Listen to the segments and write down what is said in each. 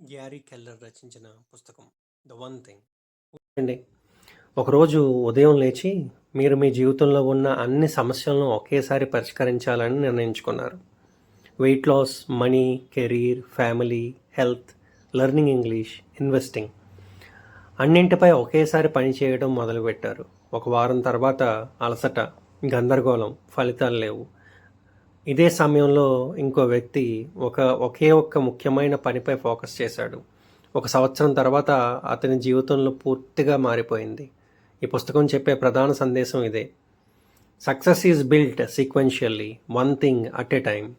Gary Keller రచించిన పుస్తకం the one thing అండి. ఒకరోజు ఉదయం లేచి మీరు మీ జీవితంలో ఉన్న అన్ని సమస్యలను ఒకేసారి పరిష్కరించాలని నిర్ణయించుకున్నారు. Weight loss, money, career, family, health, learning English, investing అన్నింటిపై ఒకేసారి పని చేయడం మొదలుపెట్టారు. ఒక వారం తర్వాత అలసట, గందరగోళం, ఫలితాలు లేవు. ఇదే సమయంలో ఇంకో వ్యక్తి ఒకే ఒక్క ముఖ్యమైన పనిపై ఫోకస్ చేశాడు. 1 సంవత్సరం తర్వాత అతని జీవితంలో పూర్తిగా మారిపోయింది. ఈ పుస్తకం చెప్పే ప్రధాన సందేశం ఇదే: success is built sequentially, one thing at a time.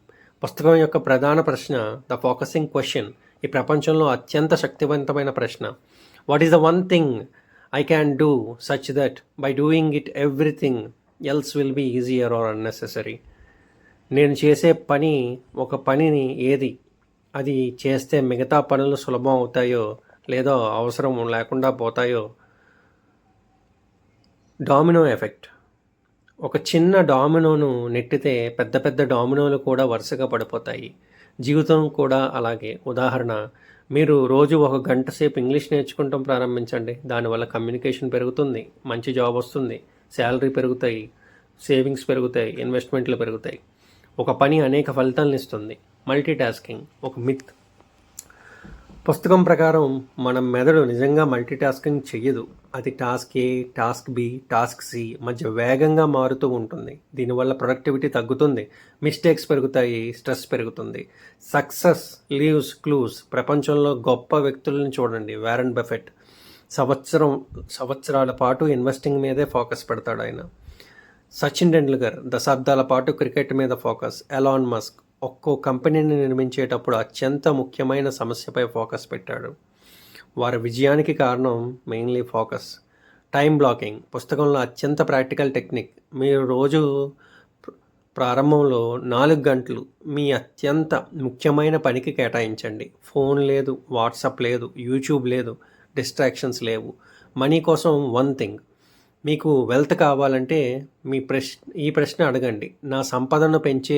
పుస్తకం యొక్క ప్రధాన ప్రశ్న, ద ఫోకసింగ్ క్వశ్చన్, ఈ ప్రపంచంలో అత్యంత శక్తివంతమైన ప్రశ్న. What is the one thing I can do such that by doing it everything else will be easier or unnecessary. నేను చేసే ఒక పనిని ఏది, అది చేస్తే మిగతా పనులు సులభం అవుతాయో లేదో అవసరం లేకుండా పోతాయో. Domino effect. ఒక చిన్న డామినోను నెట్టితే పెద్ద పెద్ద డామినోలు కూడా వరుసగా పడిపోతాయి. జీవితం కూడా అలాగే. ఉదాహరణ, మీరు రోజు 1 గంట సేపు ఇంగ్లీష్ నేర్చుకుంటాం ప్రారంభించండి. దానివల్ల కమ్యూనికేషన్ పెరుగుతుంది, మంచి జాబ్ వస్తుంది, శాలరీ పెరుగుతాయి, సేవింగ్స్ పెరుగుతాయి, ఇన్వెస్ట్మెంట్లు పెరుగుతాయి. ఒక పని అనేక ఫలితాలను ఇస్తుంది. మల్టీటాస్కింగ్ ఒక మిత్. పుస్తకం ప్రకారం మన మెదడు నిజంగా మల్టీటాస్కింగ్ చెయ్యదు. అది టాస్క్ ఏ, టాస్క్ బి, టాస్క్ సి మధ్య వేగంగా మారుతూ ఉంటుంది. దీనివల్ల ప్రొడక్టివిటీ తగ్గుతుంది, మిస్టేక్స్ పెరుగుతాయి, స్ట్రెస్ పెరుగుతుంది. Success leaves clues. ప్రపంచంలో గొప్ప వ్యక్తులను చూడండి. వారెన్ బఫెట్ సంవత్సరాల పాటు ఇన్వెస్టింగ్ మీదే ఫోకస్ పెడతాడు ఆయన. సచిన్ టెండూల్కర్ దశాబ్దాల పాటు క్రికెట్ మీద ఫోకస్. ఎలాన్ మస్క్ ఒక్కో కంపెనీని నిర్మించేటప్పుడు అత్యంత ముఖ్యమైన సమస్యపై ఫోకస్ పెట్టాడు. వారి విజయానికి కారణం మెయిన్లీ ఫోకస్. టైం బ్లాకింగ్ పుస్తకంలో అత్యంత ప్రాక్టికల్ టెక్నిక్. మీరు రోజు ప్రారంభంలో 4 గంటలు మీ అత్యంత ముఖ్యమైన పనికి కేటాయించండి. ఫోన్ లేదు, వాట్సాప్ లేదు, యూట్యూబ్ లేదు, డిస్ట్రాక్షన్స్ లేవు. మనీ కోసం వన్ థింగ్. మీకు వెల్త్ కావాలంటే ఈ ప్రశ్న అడగండి: నా సంపదను పెంచే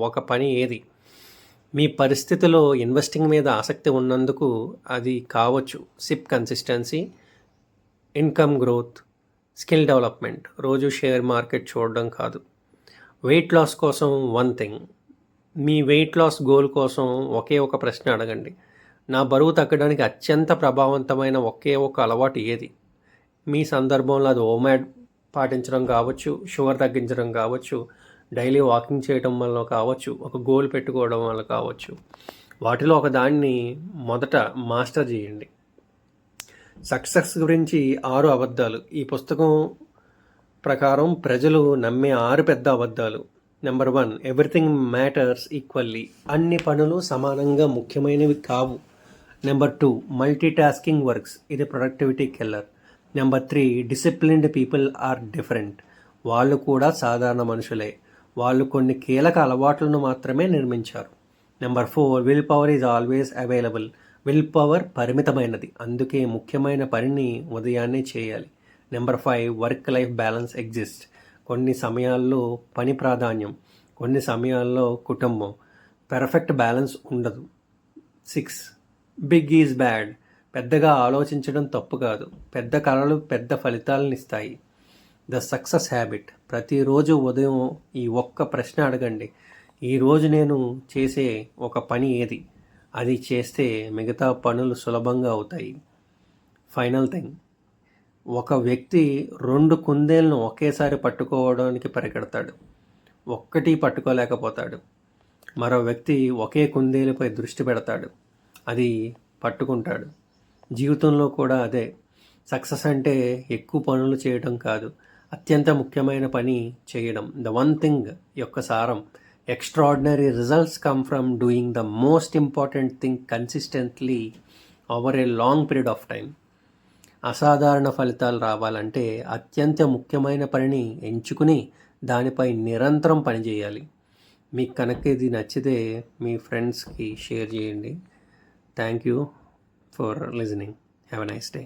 ఒక పని ఏది? మీ పరిస్థితిలో ఇన్వెస్టింగ్ మీద ఆసక్తి ఉన్నందుకు అది కావచ్చు SIP consistency, income growth, skill development, రోజు షేర్ మార్కెట్ చూడడం కాదు. వెయిట్ లాస్ కోసం వన్ థింగ్. మీ వెయిట్ లాస్ గోల్ కోసం ఒకే ఒక ప్రశ్న అడగండి: నా బరువు తగ్గడానికి అత్యంత ప్రభావవంతమైన ఒకే ఒక అలవాటు ఏది? మీ సందర్భంలో అది ఓమాడ్ పాటించడం కావచ్చు, షుగర్ తగ్గించడం కావచ్చు, డైలీ వాకింగ్ చేయడం వల్ల కావచ్చు, ఒక గోల్ పెట్టుకోవడం వల్ల కావచ్చు. వాటిలో ఒక దాన్ని మొదట మాస్టర్ చేయండి. సక్సెస్ గురించి 6 అబద్ధాలు. ఈ పుస్తకం ప్రకారం ప్రజలు నమ్మే 6 పెద్ద అబద్ధాలు. Number 1, everything matters equally. అన్ని పనులు సమానంగా ముఖ్యమైనవి కావు. Number 2, multi tasking works. ఇది productivity killer. Number 3, disciplined people are different. వాళ్ళు కూడా సాధారణ మనుషులే, వాళ్ళు కొన్ని కీలక అలవాట్లను మాత్రమే నిర్మించారు. Number 4, will power is always available. Will power పరిమితమైనది, అందుకే ముఖ్యమైన పనిని ఉదయాన్నే చేయాలి. Number 5, work life balance exist. కొన్ని సమయాల్లో పని ప్రాధాన్యం, కొన్ని సమయాల్లో కుటుంబం. పెర్ఫెక్ట్ బ్యాలెన్స్ ఉండదు. 6, బిగ్ ఈజ్ బ్యాడ్. పెద్దగా ఆలోచించడం తప్పు కాదు, పెద్ద కళలు పెద్ద ఫలితాలను ఇస్తాయి. The success habit. ప్రతిరోజు ఉదయం ఈ ఒక్క ప్రశ్న అడగండి: ఈరోజు నేను చేసే ఒక పని ఏది? అది చేస్తే మిగతా పనులు సులభంగా అవుతాయి. Final thing. ఒక వ్యక్తి 2 కుందేలను ఒకేసారి పట్టుకోవడానికి పరిగెడతాడు, ఒక్కటి పట్టుకోలేకపోతాడు. మరో వ్యక్తి ఒకే కుందేలుపై దృష్టి పెడతాడు, అది పట్టుకుంటాడు. జీవితంలో కూడా అదే. సక్సెస్ అంటే ఎక్కువ పనులు చేయడం కాదు, అత్యంత ముఖ్యమైన పని చేయడం. ద వన్ థింగ్ యొక్క సారం: extraordinary results come from doing the most important thing consistently over a long period of time. అసాధారణ ఫలితాలు రావాలంటే అత్యంత ముఖ్యమైన పనిని ఎంచుకుని దానిపై నిరంతరం పనిచేయాలి. మీకు కనుక ఇది నచ్చితే మీ ఫ్రెండ్స్కి షేర్ చేయండి. Thank you for listening. Have a nice day.